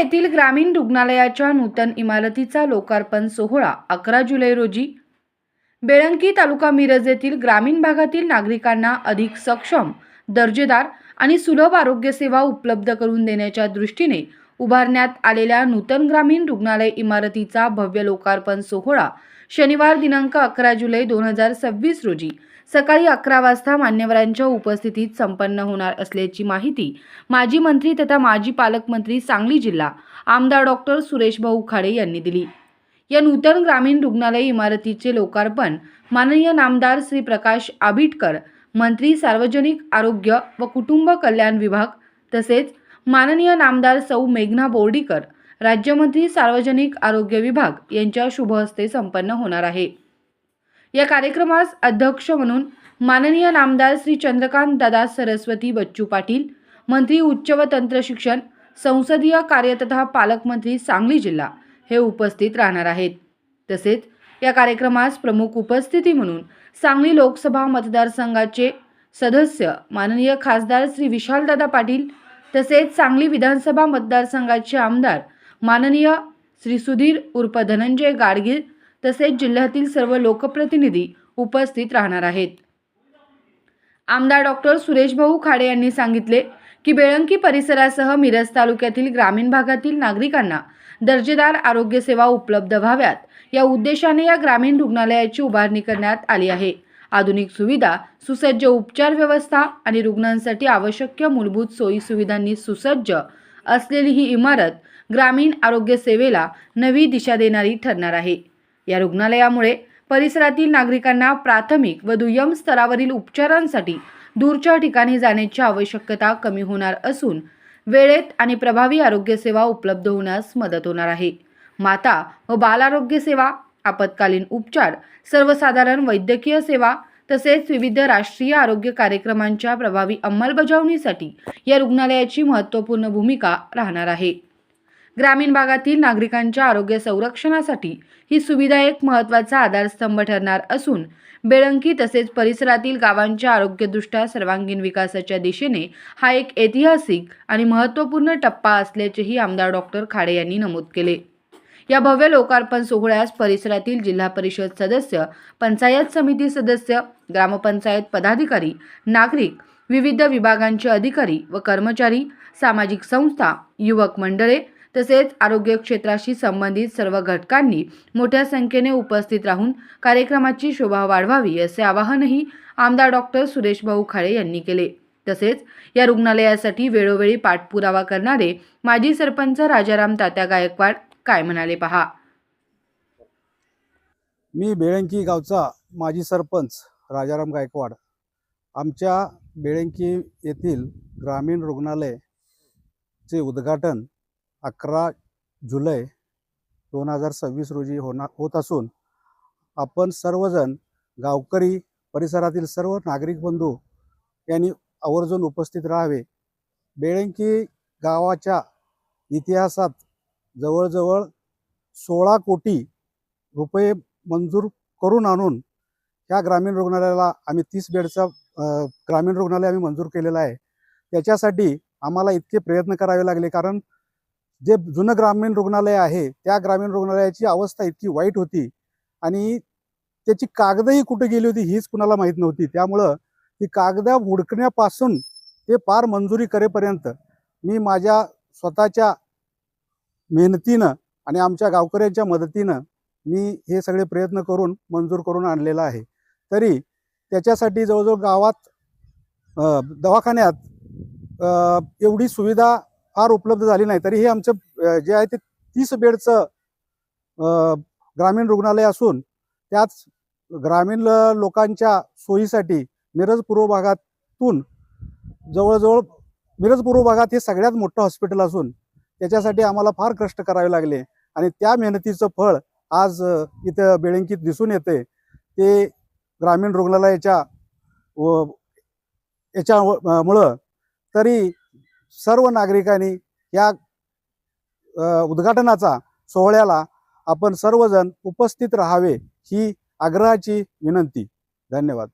येथील ग्रामीण रुग्णालयाच्या नूतन इमारतीचा लोकार्पण सोहळा 11 जुलै रोजी बेळंकी तालुका मिरज येथील ग्रामीण भागातील नागरिकांना अधिक सक्षम, दर्जेदार आणि सुलभ आरोग्य सेवा उपलब्ध करून देण्याच्या दृष्टीने उभारण्यात आलेल्या नूतन ग्रामीण रुग्णालय इमारतीचा भव्य लोकार्पण सोहळा शनिवार दिनांक 11 जुलै 2026 रोजी सकाळी 11 वाजता मान्यवरांच्या उपस्थितीत संपन्न होणार असल्याची माहिती माजी मंत्री तथा माजी पालकमंत्री सांगली जिल्हा आमदार डॉक्टर सुरेश भाऊ खाडे यांनी दिली। या नूतन ग्रामीण रुग्णालय इमारतीचे लोकार्पण माननीय नामदार श्री प्रकाश आबिटकर, मंत्री सार्वजनिक आरोग्य व कुटुंब कल्याण विभाग, तसेच माननीय नामदार सौ मेघना बोर्डीकर, राज्यमंत्री सार्वजनिक आरोग्य विभाग यांच्या शुभ हस्ते संपन्न होणार आहे। या कार्यक्रमास अध्यक्ष म्हणून माननीय नामदार श्री चंद्रकांत दादा सरस्वती बच्चू पाटील, मंत्री उच्च व तंत्र शिक्षण, संसदीय कार्य तथा पालकमंत्री सांगली जिल्हा हे उपस्थित राहणार आहेत। तसेच या कार्यक्रमास प्रमुख उपस्थिती म्हणून सांगली लोकसभा मतदारसंघाचे सदस्य माननीय खासदार श्री विशालदादा पाटील, तसेच सांगली विधानसभा मतदारसंघाचे आमदार माननीय श्री सुधीर उर्फ धनंजय गाडगीळ, तसेच जिल्ह्यातील सर्व लोकप्रतिनिधी उपस्थित राहणार आहेत। आमदार डॉक्टर सुरेश भाऊ खाडे यांनी सांगितले की बेळंकी परिसरासह मिरज तालुक्यातील ग्रामीण भागातील नागरिकांना दर्जेदार आरोग्य सेवा उपलब्ध व्हाव्यात या उद्देशाने या ग्रामीण रुग्णालयाची उभारणी करण्यात आली आहे। आधुनिक सुविधा, सुसज्ज उपचार व्यवस्था आणि रुग्णांसाठी आवश्यक मूलभूत सोयी सुविधांनी सुसज्ज असलेली ही इमारत ग्रामीण आरोग्य सेवेला नवी दिशा देणारी ठरणार आहे। या रुग्णालयामुळे परिसरातील नागरिकांना प्राथमिक व दुय्यम स्तरावरील उपचारांसाठी दूरच्या ठिकाणी जाण्याची आवश्यकता कमी होणार असून वेळेत आणि प्रभावी आरोग्य सेवा उपलब्ध होण्यास मदत होणार आहे। माता व बाल आरोग्य सेवा, आपत्कालीन उपचार, सर्वसाधारण वैद्यकीय सेवा तसेच विविध राष्ट्रीय आरोग्य कार्यक्रमांच्या प्रभावी अंमलबजावणीसाठी या रुग्णालयाची महत्त्वपूर्ण भूमिका राहणार आहे। ग्रामीण भागातील नागरिकांच्या आरोग्य संरक्षणासाठी ही सुविधा एक महत्त्वाचा आधारस्तंभ ठरणार असून बेळंकी तसेच परिसरातील गावांच्या आरोग्यदृष्ट्या सर्वांगीण विकासाच्या दिशेने हा एक ऐतिहासिक आणि महत्त्वपूर्ण टप्पा असल्याचेही आमदार डॉक्टर खाडे यांनी नमूद केले। या भव्य लोकार्पण सोहळ्यास परिसरातील जिल्हा परिषद सदस्य, पंचायत समिती सदस्य, ग्रामपंचायत पदाधिकारी, नागरिक, विविध विभागांचे अधिकारी व कर्मचारी, सामाजिक संस्था, युवक मंडळे तसेच आरोग्य क्षेत्राशी संबंधित सर्व घटकांनी मोठ्या संख्येने उपस्थित राहून कार्यक्रमाची शोभा वाढवावी असे आवाहनही आमदार डॉक्टर सुरेश भाऊ खाडे यांनी केले। तसेच या रुग्णालयासाठी वेळोवेळी पाठपुरावा करणारे माजी सरपंच राजाराम तात्या गायकवाड काय म्हणाले पहा। मी बेळंकी गावचा माजी सरपंच राजाराम गायकवाड। आमच्या बेळंकी येथील ग्रामीण रुग्णालयाचे उद्घाटन 11 जुलै 2026 रोजी होत असून आपण सर्वजण गावकरी, परिसरातील सर्व नागरिक बंधू यांनी आवर्जून उपस्थित राहावे। बेळंकी गावाच्या इतिहासात जवळजवळ 16 कोटी रुपये मंजूर करून आणून ह्या ग्रामीण रुग्णालयाला आम्ही 30 बेडचा ग्रामीण रुग्णालय आम्ही मंजूर केलेला आहे। त्याच्यासाठी आम्हाला इतके प्रयत्न करावे लागले, कारण जे जुनं ग्रामीण रुग्णालय आहे त्या ग्रामीण रुग्णालयाची अवस्था इतकी वाईट होती आणि त्याची कागदही कुठे गेली होती हीच कुणाला माहीत नव्हती। त्यामुळं ती कागद हुडकण्यापासून ते पार मंजुरी करेपर्यंत मी माझ्या स्वतःच्या मेहनतीनं आणि आमच्या गावकऱ्यांच्या मदतीनं मी हे सगळे प्रयत्न करून मंजूर करून आणलेला आहे। तरी त्याच्यासाठी जवळजवळ गावात दवाखान्यात एवढी सुविधा फार उपलब्ध झाली नाही। तरी हे आमचं जे आहे ते 30 बेडचं ग्रामीण रुग्णालय असून त्याच ग्रामीण लोकांच्या सोयीसाठी मिरज पूर्व भागातून जवळजवळ मिरज पूर्व भागात हे सगळ्यात मोठं हॉस्पिटल असून त्याच्यासाठी आम्हाला फार कष्ट करावे लागले आणि त्या मेहनतीचं फळ आज इथं बेळंकीत दिसून येते। ते ग्रामीण रुग्णालयाच्या याच्यामुळं तरी सर्व नागरिकांनी या उद्घाटनाचा सोहळ्याला आपण सर्वजण उपस्थित राहावे ही आग्रहाची विनंती। धन्यवाद।